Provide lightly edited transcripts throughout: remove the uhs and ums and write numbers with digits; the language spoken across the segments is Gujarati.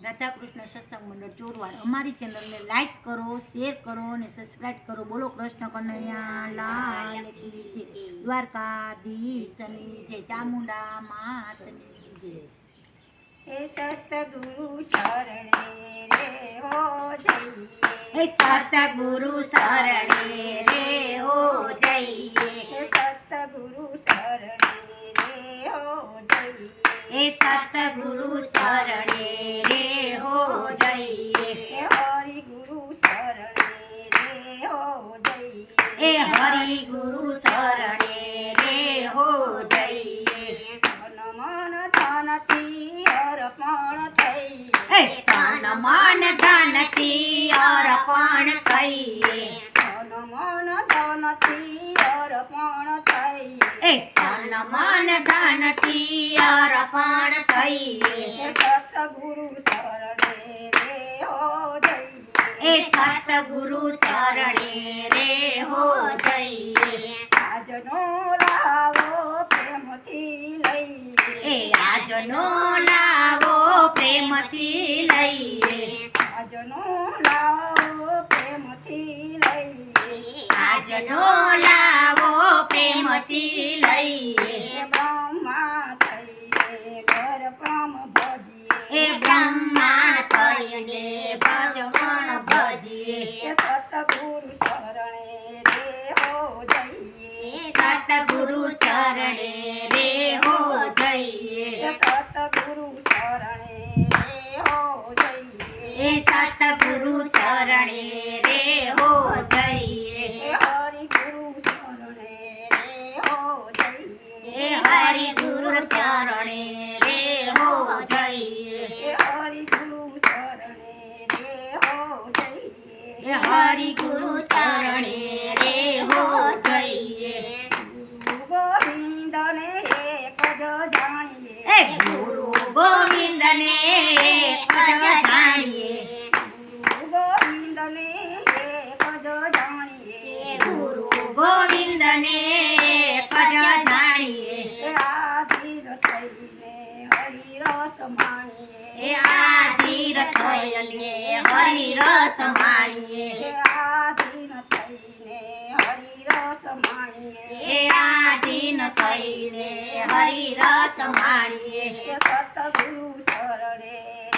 રાધાકૃષ્ણ સત્સંગ મંડળ ચોરવાડ અમારી ચેનલને લાઈક કરો, શેર કરો અને સબસ્ક્રાઇબ કરો. બોલો કૃષ્ણ કનૈયા લાલ કી જય, દ્વારકાધીશની જય, ચામુંડા માતની જય. હે સતગુરુ શરણે રે હો જઈએ, હે સતગુરુ શરણે રે હો જઈએ, હે સતગુરુ શરણે રે હો જઈએ, હે સતગુરુ શરણે રે હો જઈએ, હે હરિ ગુરુ શરણે રે હો જઈએ, હે હરિ ગુરુ શરણે રે હો જઈએ. તન મન ધનથી અર્પણ થઈ, હે તન મન ધનથી અર્પણ થઈએ, તન મન ધનથી અર્પણ થઈ, હે તન મન ધનથી અર્પણ થઈએ, હે સતગુરુ શરણે રે હો જઈએ, હે સતગુરુ શરણે રે હો જઈએ. આજનો લાવો પ્રેમથી લઈએ, એ આજનો લાવો પ્રેમથી લઈએ, આજનો લાવો પ્રેમથી લઈએ, આજનો લાવો પ્રેમથી લઈએ. હે બ્રહ્મા થઈએ ઘર બ્રહ્મ ભજીએ, હે બ્રહ્માંડ થઈને ભજવણ ભજીએ, હે સતગુરુ શરણે રે હો જઈએ, સતગુરુ શરણે રે હો જઈએ, હે સતગુરુ શરણે રે હો જઈએ, હે સતગુરુ શરણે રે હો જઈએ, હે હરિ ગુરુ શરણે રે હો જઈએ, હે હરિ ગુરુ શરણે રે હો જઈએ, હે હરિ ગુરુ શરણે રે હો જઈએ, હે હરિ ગુરુ શરણે રે હો જઈએ. ગુરુ ગોવિંદને એક જ જાણીએ, હે ગુરુ ગોવિંદને એક જ જાણીએ, ગુરુ ગોવિંદને એક જ જાણીએ, ગુરુ ગોવિંદને એક જ જાણીએ, હે આધીર થઈને હરિરસ માણીએ, હે આધીર થઈને હરિરસ માણીએ, હે આધીન થઈને હરિરસ માણીએ, હે આધીન થઈને હરિરસ માણીએ, હે સતગુરુ શરણે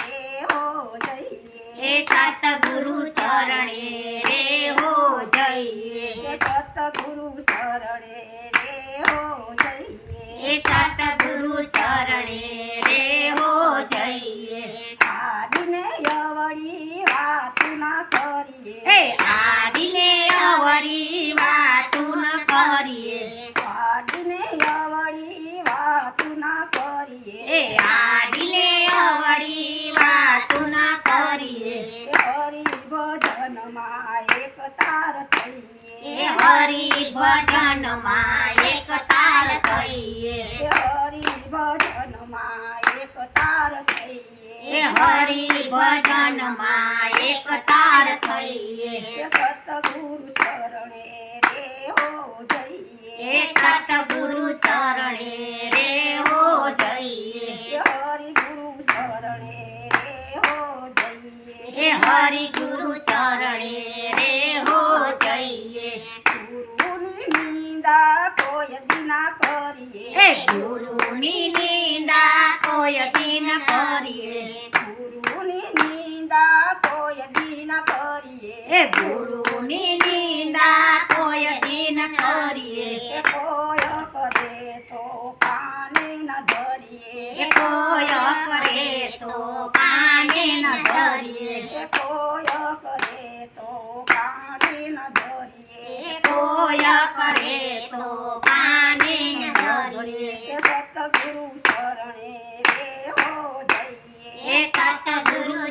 રે હો જઈએ, હે સતગુરુ શરણે રે હો જઈએ, હે સતગુરુ શરણે રે હો જઈએ, હે સતગુરુ શરણે રે હો જઈએ. આડીને અવળી વાતું ના કરીએ, હે આડીને અવળી વાતું ન કરીએ, આડીને અવળી વાતું ના કરીએ, હે આડીને અવળી વાતું ન કરીએ, હરિ ભજનમાં એક તાર થઈએ, હે હરિ ભજનમાં એક તાર થઈએ, હરિ ભજનમાં એક તાર થઈએ, હે હરિ ભજનમાં એક તાર થઈએ, હે સતગુરુ શરણે રે હો જઈએ, હે સતગુરુ શરણે રે હો જઈએ, હે હરિ ગુરુ શરણે રે હો જઈએ, હે હરિ ગુરુ શરણે રે હો જઈએ, ગુરુની નિંદા કોઈ દી ના કરીએ, હે ગુરુની નિંદા કોઈ દી ન કરીએ, ગુરુની નિંદા કોઈ દી ના કરીએ, હે ગુરુની નિંદા કોઈ દી ન કરીએ, એ કોઈ કરે તો કાને ન ધરીએ, એ કોઈ કરે તો કાને ન ધરીએ, એ કોઈ કરે તો કાને ન ધરીએ, એ કોઈ કરે તો કાને ન ધરીએ, એ સતગુરુ શરણે રે હો જઈએ, હે સતગુરુ